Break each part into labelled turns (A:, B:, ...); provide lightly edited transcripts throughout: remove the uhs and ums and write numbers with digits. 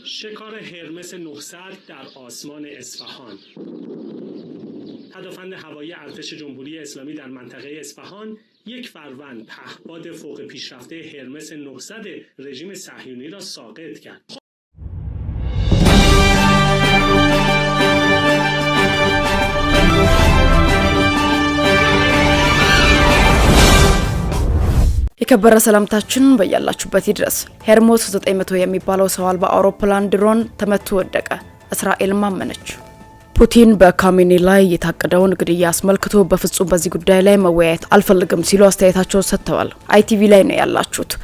A: شکار هرمس 900 در آسمان اصفهان. پدافند هوایی ارتش جمهوری اسلامی در منطقه اصفهان یک فروند پهپاد فوق پیشرفته هرمس 900 رژیم صهیونی را ساقط کرد.
B: የከበረ ሰላምታችን በያላችሁበት ይድረስ። ሄርሞስ 900 የሚባለው ሰው አልባ አውሮፕላን ድሮን ተመቶ ወደቀ። እስራኤል ማመነች። ፑቲን በካሜኒ ላይ የታቀደውን ግድያ አስመልክቶ በፍጹም በዚህ ጉዳይ ላይ መወያየት አልፈልግም ሲሉ አስተያየታቸውን ሰጥተዋል። አይቲቪ ላይ ነው ያላችሁት።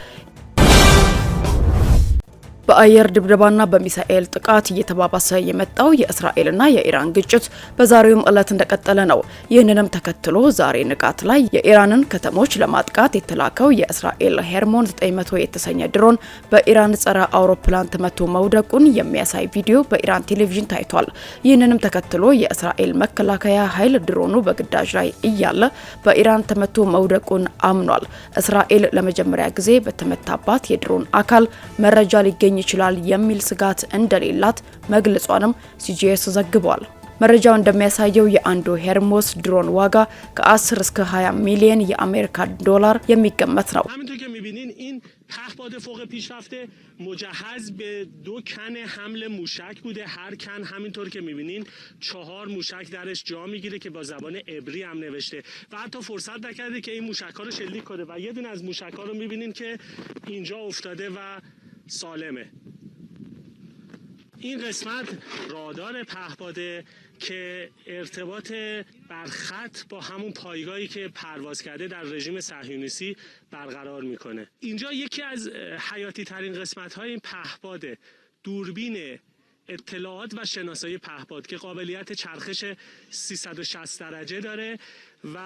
B: በአየር ድብደባና በሚሳኤል ጥቃት እየተባባሰ የመጣው የእስራኤልና የኢራን ግጭት በዛሬውም ዕለት እንደቀጠለ ነው። ይህንንም ተከትሎ ዛሬ ንጋት ላይ የኢራንን ከተሞች ለማጥቃት የተላከው የእስራኤል ሄርሞን 900 የተሰኘ ድሮን በኢራን ጸረ አውሮፕላን ተመቶ መውደቁን የሚያሳይ ቪዲዮ በኢራን ቴሌቪዥን ታይቷል። ይህንንም ተከትሎ የእስራኤል መከላከያ ኃይል ድሮኑ በግዳጅ ላይ እያለ በኢራን ተመቶ መውደቁን አምኗል። እስራኤል ለመጀመሪያ ጊዜ በተመታባት የድሮን አካል መረጃ ሊገኝ ይችላል የሚል ስጋት እንደሌላት መግለጿንም ሲጂኤስ ዘግቧል። መረጃው እንደሚያሳየው የአንዱ ሄርሞስ ድሮን ዋጋ ከ10 እስከ 20 ሚሊዮን የአሜሪካ ዶላር የሚገመት ነው።
A: پهپاد فوق پیشرفته مجهز به 2 کن حمل موشک بوده. هر کن همینطور که میبینین 4 موشک درش جا میگیره که با زبان عبری هم نوشته و حتی فرصت نکرده که این موشک ها رو شلیک کنه و یه دونه از موشک ها رو میبینین که اینجا افتاده و سالمه. این قسمت رادار پهپاده که ارتباط برخط با همون پایگاهی که پرواز کرده در رژیم صهیونیستی برقرار میکنه. اینجا یکی از حیاتی ترین قسمت های این پهپاده دوربین اطلاعات و شناسایی پهپاد که قابلیت چرخش 360 درجه داره و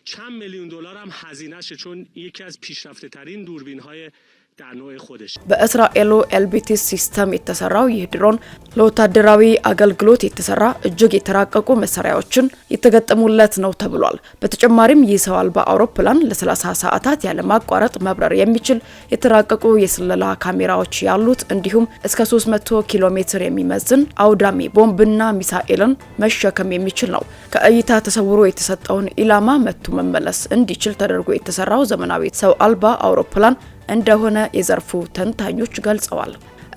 A: چند میلیون دلار هم هزینه‌شه چون یکی از پیشرفته ترین دوربین های در نوع خودش.
B: በእስራኤሉ ኤልቢቲ ሲስተም የተሰራው ይህ ድሮን ለወታደራዊ አገልግሎት የተሰራ እጅግ የተራቀቁ መሳሪያዎችን የተገጠሙለት ነው ተብሏል። በተጨማሪም ይህ ሰው አልባ አውሮፕላን ለ30 ሰዓታት ያለ ማቋረጥ መብረር የሚችል የተራቀቁ የስለላ ካሜራዎች ያሉት እንዲሁም እስከ 300 ኪሎ ሜትር የሚመዝን አውዳሚ ቦምብና ሚሳኤልን መሸከም የሚችል ነው። ከእይታ ተሰውሮ የተሰጠውን ኢላማ መቱ መመለስ እንዲችል ተደርጎ የተሰራው ዘመናዊ ሰው አልባ አውሮፕላን እንደሆነ የዘርፉ ተንታኞች ገልጸዋል።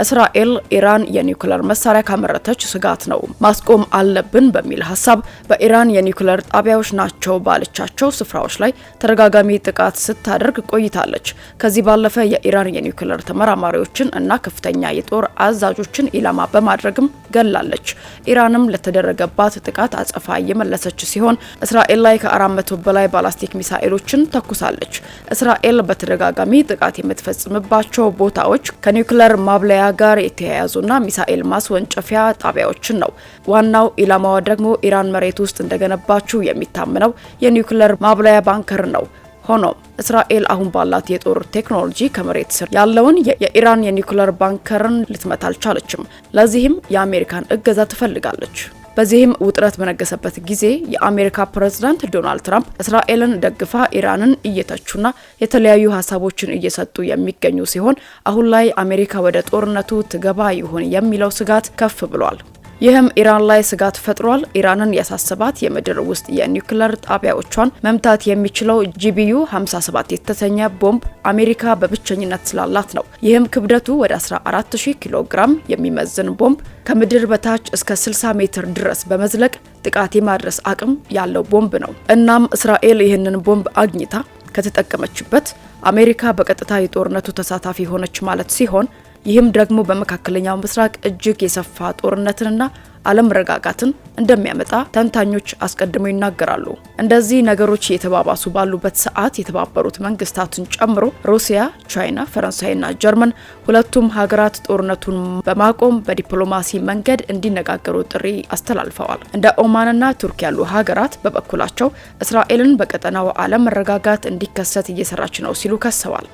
B: እስራኤል ኢራን የኒውክሌር መሳሪያ ካመረተች ስጋት ነው ማስቆም አለብን በሚል ሐሳብ በኢራን የኒውክሌር ጣቢያዎች ናቸው ባለቻቸው ስፍራዎች ላይ ተደጋጋሚ ጥቃት ስታደርግ ቆይታለች። ከዚህ ባለፈ የኢራን የኒውክሌር ተመራማሪዎችን እና ከፍተኛ የጦር አዛዦችን ኢላማ በማድረግም ገላለች። ኢራንም ለተደረገባት ጥቃት አጸፋ የመለሰች ሲሆን እስራኤል ላይ ከ400 በላይ ባላስቲክ ሚሳኤሎችን ተኩሳለች። እስራኤል በተደጋጋሚ ጥቃት የምትፈጽምባቸው ቦታዎች ከኒውክሌር ማብለያ ጋር የተያያዙና ሚሳኤል ማስወንጨፊያ ጣቢያዎችን ነው። ዋናው ኢላማዋ ደግሞ ኢራን መሬት ውስጥ እንደገነባችው የሚታመነው የኒውክሌር ማብለያ ባንከር ነው። ሆኖም እስራኤል አሁን ባላት የጦር ቴክኖሎጂ ከመሬት ስር ያለውን የኢራን የኒውክሌር ባንከርን ልትመታ አልቻለችም። ለዚህም የአሜሪካን እገዛ ትፈልጋለች። በዚህም ውጥረት በነገሰበት ጊዜ የአሜሪካ ፕሬዝዳንት ዶናልድ ትራምፕ እስራኤልን ደግፋ ኢራንን እየተቹና የተለያዩ ሀሳቦችን እየሰጡ የሚገኙ ሲሆን አሁን ላይ አሜሪካ ወደ ጦርነቱ ትገባ ይሆን የሚለው ስጋት ከፍ ብሏል። ይህም ኢራን ላይ ስጋት ፈጥሯል። ኢራንን ያሳሰባት የምድር ውስጥ የኒውክሌር ጣቢያዎቿን መምታት የሚችለው ጂቢዩ 57 የተሰኘ ቦምብ አሜሪካ በብቸኝነት ስላላት ነው። ይህም ክብደቱ ወደ 14000 ኪሎ ግራም የሚመዝን ቦምብ ከምድር በታች እስከ 60 ሜትር ድረስ በመዝለቅ ጥቃት የማድረስ አቅም ያለው ቦምብ ነው። እናም እስራኤል ይህንን ቦምብ አግኝታ ከተጠቀመችበት አሜሪካ በቀጥታ የጦርነቱ ተሳታፊ ሆነች ማለት ሲሆን ይህም ደግሞ በመካከለኛው ምስራቅ እጅግ የሰፋ ጦርነትንና አለመረጋጋትን እንደሚያመጣ ተንታኞች አስቀድመው ይናገራሉ። እንደዚህ ነገሮች የተባባሱ ባሉበት ሰዓት የተባበሩት መንግስታትን ጨምሮ ሩሲያ፣ ቻይና፣ ፈረንሳይና ጀርመን ሁለቱም ሀገራት ጦርነቱን በማቆም በዲፕሎማሲ መንገድ እንዲነጋገሩ ጥሪ አስተላልፈዋል። እንደ ኦማንና ቱርክ ያሉ ሀገራት በበኩላቸው እስራኤልን በቀጠናው አለመረጋጋት እንዲከሰት እየሰራች ነው ሲሉ ከሰዋል።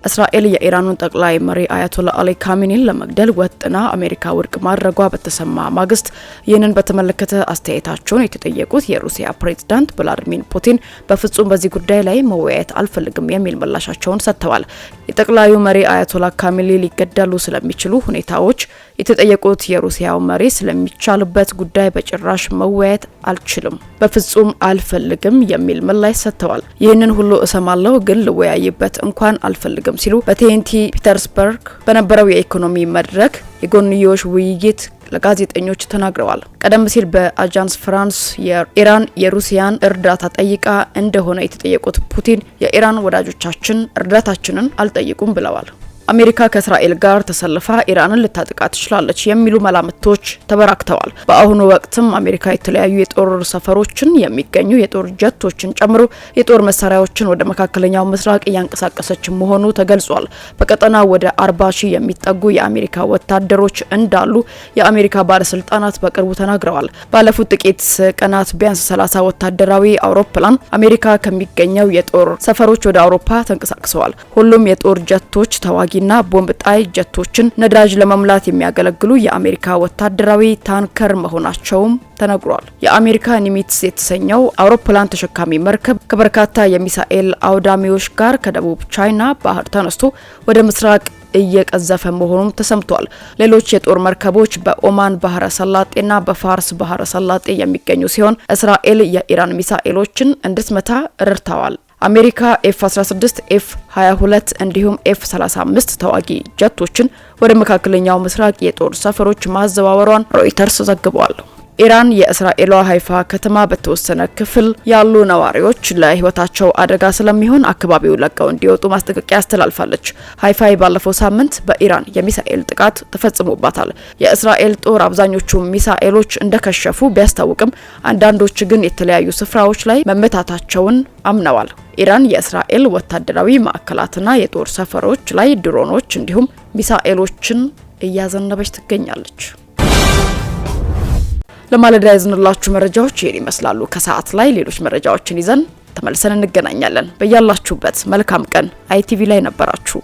B: እስራኤል የኢራኑን ጠቅላይ መሪ አያቶላ አሊ ካሚኒን ለመግደል ወጥና አሜሪካ ውድቅ ማድረጓ በተሰማ ማግስት ይህንን በተመለከተ አስተያየታቸውን የተጠየቁት የሩሲያ ፕሬዝዳንት ቭላዲሚር ፑቲን በፍጹም በዚህ ጉዳይ ላይ መወያየት አልፈልግም የሚል ምላሻቸውን ሰጥተዋል። የጠቅላዩ መሪ አያቶላ ካሚኒ ሊገደሉ ስለሚችሉ ሁኔታዎች የተጠየቁት የሩሲያው መሪ ስለሚቻልበት ጉዳይ በጭራሽ መወያየት አልችልም፣ በፍጹም አልፈልግም የሚል ምላሽ ሰጥተዋል። ይህንን ሁሉ እሰማለሁ ግን ልወያይበት እንኳን አልፈልግም ሲሉ በቲኤንቲ ፒተርስበርግ በነበረው የኢኮኖሚ መድረክ የጎንዮሽ ውይይት ለጋዜጠኞች ተናግረዋል። ቀደም ሲል በአጃንስ ፍራንስ የኢራን የሩሲያን እርዳታ ጠይቃ እንደሆነ የተጠየቁት ፑቲን የኢራን ወዳጆቻችን እርዳታችንን አልጠይቁም ብለዋል። አሜሪካ ከእስራኤል ጋር ተሰልፋ ኢራንን ልታጠቃ ትችላለች የሚሉ መላምቶች ተበራክተዋል። በአሁኑ ወቅትም አሜሪካ የተለያዩ የጦር ሰፈሮችን የሚገኙ የጦር ጀቶችን ጨምሮ የጦር መሳሪያዎችን ወደ መካከለኛው ምስራቅ እያንቀሳቀሰች መሆኑ ተገልጿል። በቀጠናው ወደ 40 ሺህ የሚጠጉ የአሜሪካ ወታደሮች እንዳሉ የአሜሪካ ባለስልጣናት በቅርቡ ተናግረዋል። ባለፉት ጥቂት ቀናት ቢያንስ 30 ወታደራዊ አውሮፕላን አሜሪካ ከሚገኘው የጦር ሰፈሮች ወደ አውሮፓ ተንቀሳቅሰዋል። ሁሉም የጦር ጀቶች ተዋጊ ና ቦምብ ጣይ ጀቶችን ነዳጅ ለመሙላት የሚያገለግሉ የአሜሪካ ወታደራዊ ታንከር መሆናቸውም ተነግሯል። የአሜሪካ ኒሚትስ የተሰኘው አውሮፕላን ተሸካሚ መርከብ ከበርካታ የሚሳኤል አውዳሚዎች ጋር ከደቡብ ቻይና ባህር ተነስቶ ወደ ምስራቅ እየቀዘፈ መሆኑም ተሰምቷል። ሌሎች የጦር መርከቦች በኦማን ባህረ ሰላጤና በፋርስ ባህረ ሰላጤ የሚገኙ ሲሆን እስራኤል የኢራን ሚሳኤሎችን እንድትመታ ረድተዋል። አሜሪካ F-16፣ F-22 እንዲሁም F-35 ተዋጊ ጀቶችን ወደ መካከለኛው ምስራቅ የጦር ሰፈሮች ማዘዋወሯን ሮይተርስ ዘግቧል። ኢራን የእስራኤሏ ሃይፋ ከተማ በተወሰነ ክፍል ያሉ ነዋሪዎች ለህይወታቸው አደጋ ስለሚሆን አካባቢው ለቀው እንዲወጡ ማስጠንቀቂያ አስተላልፋለች። ሃይፋ ባለፈው ሳምንት በኢራን የሚሳኤል ጥቃት ተፈጽሞባታል። የእስራኤል ጦር አብዛኞቹ ሚሳኤሎች እንደከሸፉ ቢያስታውቅም አንዳንዶች ግን የተለያዩ ስፍራዎች ላይ መመታታቸውን አምነዋል። ኢራን የእስራኤል ወታደራዊ ማዕከላትና የጦር ሰፈሮች ላይ ድሮኖች እንዲሁም ሚሳኤሎችን እያዘነበች ትገኛለች። ለማለዳ ያዝንላችሁ መረጃዎች ይሄን ይመስላሉ። ከሰዓት ላይ ሌሎች መረጃዎችን ይዘን ተመልሰን እንገናኛለን። በያላችሁበት መልካም ቀን። ITV ላይ ነበራችሁ።